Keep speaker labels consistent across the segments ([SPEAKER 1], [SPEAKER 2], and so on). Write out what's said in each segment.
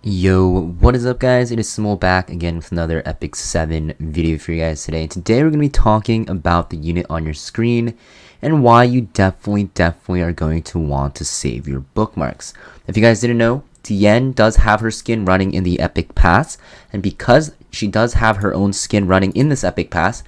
[SPEAKER 1] Yo, what is up guys? It is Samool back again with another Epic 7 video for you guys today. Today we're going to be talking about the unit on your screen and why you definitely are going to want to save your bookmarks. If you guys didn't know, Diane does have her skin running in the Epic Pass, and because she does have her own skin running in this Epic Pass,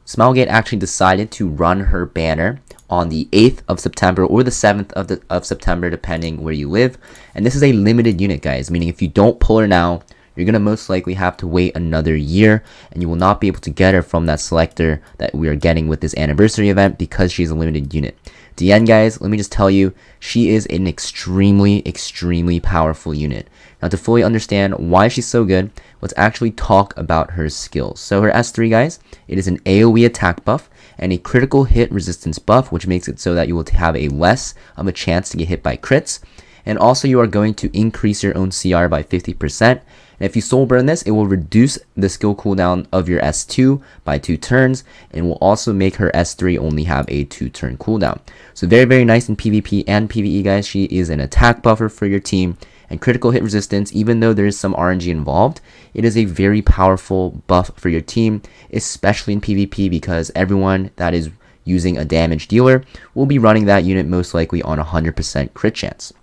[SPEAKER 1] Smilegate actually decided to run her banner on the 8th of September or the 7th of September, depending where you live. And this is a limited unit, guys, meaning if you don't pull her now, you're going to most likely have to wait another year, and you will not be able to get her from that selector that we are getting with this anniversary event because she's a limited unit. Diane, guys, let me just tell you, she is an extremely powerful unit. Now, to fully understand why she's so good, let's actually talk about her skills. So her S3, guys, it is an AoE attack buff and a critical hit resistance buff, which makes it so that you will have a less of a chance to get hit by crits. And also you are going to increase your own CR by 50%. And if you soul burn this, it will reduce the skill cooldown of your S2 by 2 turns, and will also make her S3 only have a 2-turn cooldown. So very nice in PvP and PvE, guys. She is an attack buffer for your team, and critical hit resistance, even though there is some RNG involved, it is a very powerful buff for your team, especially in PvP, because everyone that is using a damage dealer will be running that unit most likely on 100% crit chance.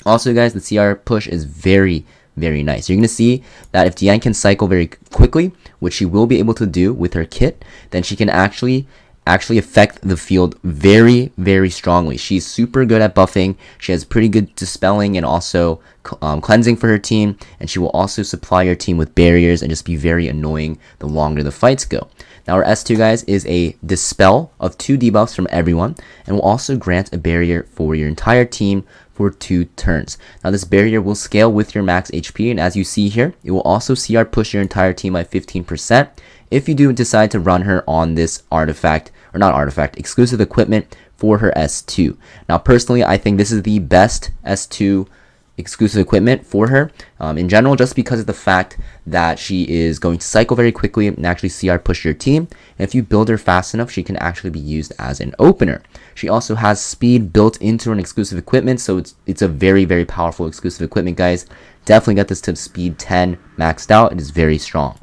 [SPEAKER 1] Also, guys, the CR push is very nice. You're going to see that if Diane can cycle very quickly, which she will be able to do with her kit, then she can actually affect the field very strongly. She's super good at buffing. She has pretty good dispelling and also cleansing for her team, and she will also supply your team with barriers and just be very annoying the longer the fights go. Now, our S2, guys, is a dispel of 2 debuffs from everyone, and will also grant a barrier for your entire team for 2 turns. Now, this barrier will scale with your max HP, and as you see here, it will also CR push your entire team by 15% if you do decide to run her on this exclusive equipment for her S2. Now, personally, I think this is the best S2 exclusive equipment for her in general, just because of the fact that she is going to cycle very quickly and actually CR push your team. And if you build her fast enough, she can actually be used as an opener. She also has speed built into an exclusive equipment, so it's a very powerful exclusive equipment, guys. Definitely get this to speed 10 maxed out. It is very strong.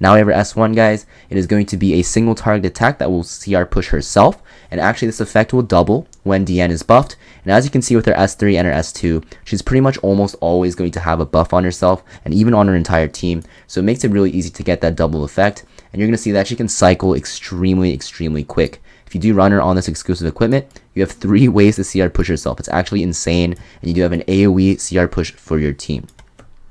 [SPEAKER 1] Now we have our S1, guys. It is going to be a single target attack that will CR push herself, and actually this effect will double when Diane is buffed. And as you can see with her S3 and her S2, she's pretty much almost always going to have a buff on herself and even on her entire team, so it makes it really easy to get that double effect. And you're going to see that she can cycle extremely quick. If you do run her on this exclusive equipment, you have 3 ways to CR push herself. It's actually insane, and you do have an AoE CR push for your team.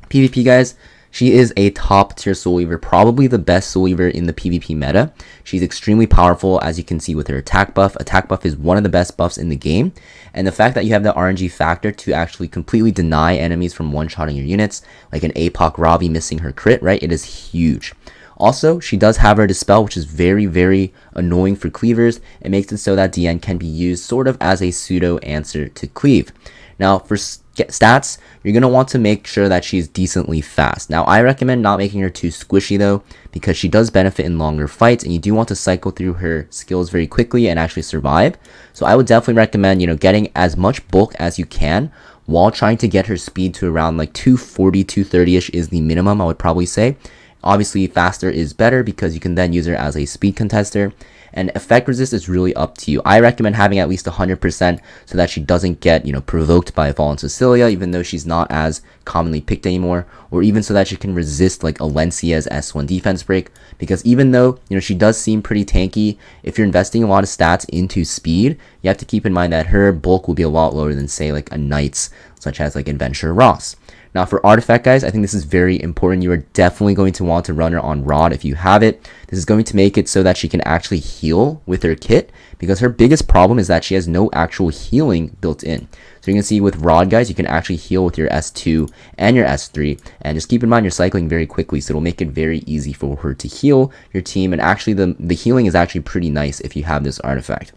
[SPEAKER 1] PvP, guys, she is a top tier soul weaver, probably the best soul weaver in the PvP meta. She's extremely powerful, as you can see with her attack buff. Attack buff is one of the best buffs in the game, and the fact that you have the RNG factor to actually completely deny enemies from one-shotting your units, like an APOC Ravi missing her crit, right? It is huge. Also, she does have her dispel, which is very annoying for cleavers. It makes it so that Diane can be used sort of as a pseudo answer to cleave. Now, for stats, you're going to want to make sure that she's decently fast. Now, I recommend not making her too squishy, though, because she does benefit in longer fights, and you do want to cycle through her skills very quickly and actually survive. So I would definitely recommend, getting as much bulk as you can while trying to get her speed to around like 240, 230-ish is the minimum, I would probably say. Obviously, faster is better because you can then use her as a speed contester. And effect resist is really up to you. I recommend having at least 100% so that she doesn't get, provoked by Fallen Cecilia, even though she's not as commonly picked anymore, or even so that she can resist like Alencia's S1 defense break. Because even though, she does seem pretty tanky, if you're investing a lot of stats into speed, you have to keep in mind that her bulk will be a lot lower than, say, like a Knight's, such as like Adventure Ross. Now, for artifact, guys, I think this is very important. You are definitely going to want to run her on Rod if you have it. This is going to make it so that she can actually heal with her kit, because her biggest problem is that she has no actual healing built in. So you can see with Rod, guys, you can actually heal with your S2 and your S3. And just keep in mind, you're cycling very quickly, so it'll make it very easy for her to heal your team. And actually, the healing is actually pretty nice if you have this artifact.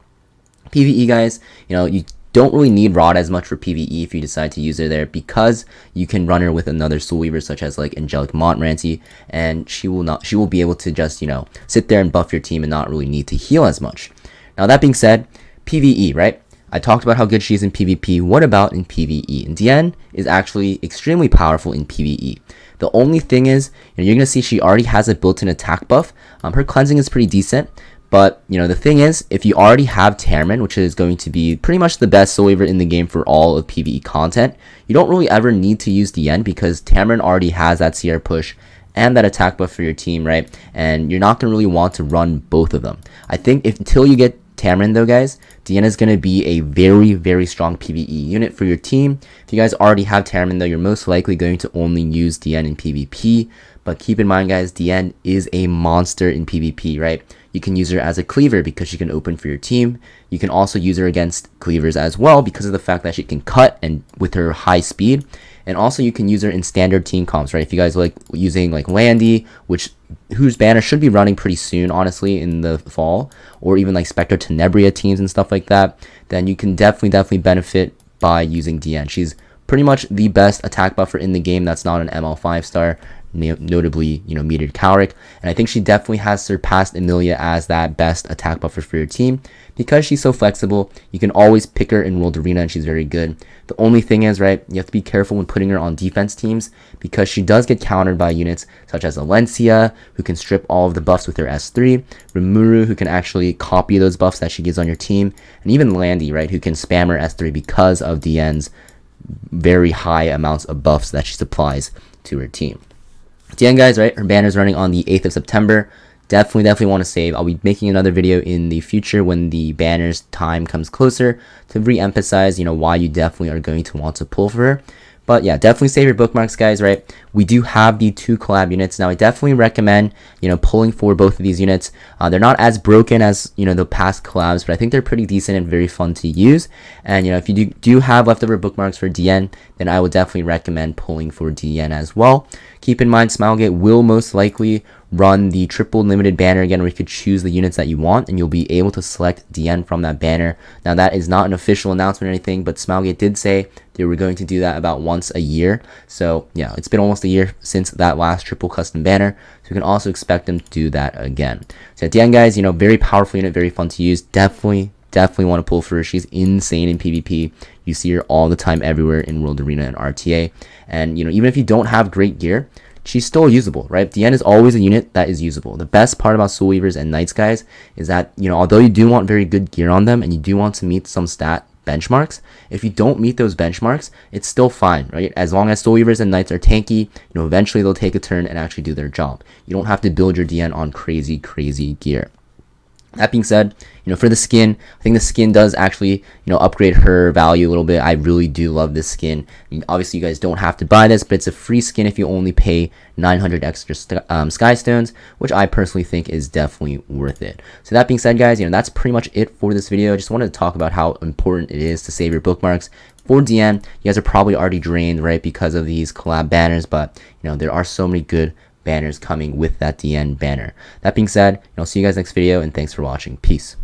[SPEAKER 1] PvE, guys, you don't really need Rod as much for PvE if you decide to use her there, because you can run her with another soul weaver such as like Angelic Montmorency, and she will be able to just sit there and buff your team and not really need to heal as much. Now, that being said, PvE, right? I talked about how good she is in PvP. What about in PvE? And Diane is actually extremely powerful in PvE. The only thing is, you're going to see she already has a built-in attack buff. Her cleansing is pretty decent. But, the thing is, if you already have Tamron, which is going to be pretty much the best soul weaver in the game for all of PvE content, you don't really ever need to use Diane because Tamron already has that CR push and that attack buff for your team, right? And you're not going to really want to run both of them. I think until you get Tamron though, guys, Diane is going to be a very, very strong PvE unit for your team. If you guys already have Tamron though, you're most likely going to only use Diane in PvP. But keep in mind, guys, Diane is a monster in PvP, right? You can use her as a cleaver because she can open for your team. You can also use her against cleavers as well because of the fact that she can cut and with her high speed. And also you can use her in standard team comps, right? If you guys like using like Landy, whose banner should be running pretty soon, honestly, in the fall, or even like Spectre Tenebria teams and stuff like that, then you can definitely benefit by using Diane. She's pretty much the best attack buffer in the game that's not an ML 5-star. Notably, metered Cowrick, and I think she definitely has surpassed Emilia as that best attack buffer for your team because she's so flexible. You can always pick her in World Arena and she's very good. The only thing is, right, you have to be careful when putting her on defense teams because she does get countered by units such as Alencia, who can strip all of the buffs with her S3, Rimuru, who can actually copy those buffs that she gives on your team, and even Landy, right, who can spam her S3 because of Diane's very high amounts of buffs that she supplies to her team. Diane, guys, right, her banner is running on the 8th of September. Definitely want to save. I'll be making another video in the future when the banner's time comes closer to re-emphasize, why you definitely are going to want to pull for her. But yeah, definitely save your bookmarks, guys, right? We do have the 2 collab units. Now, I definitely recommend, pulling for both of these units. They're not as broken as, the past collabs, but I think they're pretty decent and very fun to use. And, if you do have leftover bookmarks for DN, then I would definitely recommend pulling for DN as well. Keep in mind, Smilegate will most likely run the triple limited banner again, where you could choose the units that you want and you'll be able to select DN from that banner. Now, that is not an official announcement or anything, but Smilegate did say they were going to do that about once a year. So yeah, it's been almost a year since that last triple custom banner, so you can also expect them to do that again. So at the end, guys, very powerful unit, very fun to use. Definitely want to pull for her. She's insane in PvP. You see her all the time everywhere in World Arena and RTA. And even if you don't have great gear, she's still usable, right? Diane is always a unit that is usable. The best part about Soul Weavers and Knights, guys, is that, although you do want very good gear on them and you do want to meet some stat benchmarks, if you don't meet those benchmarks, it's still fine, right? As long as Soul Weavers and Knights are tanky, eventually they'll take a turn and actually do their job. You don't have to build your DN on crazy gear. That being said, for the skin, I think the skin does actually, upgrade her value a little bit. I really do love this skin. Obviously, you guys don't have to buy this, but it's a free skin if you only pay 900 extra Sky Stones, which I personally think is definitely worth it. So that being said, guys, that's pretty much it for this video. I just wanted to talk about how important it is to save your bookmarks. For DN, you guys are probably already drained, right, because of these collab banners, but, there are so many good banners coming with that DN banner. That being said, I'll see you guys next video, and thanks for watching. Peace.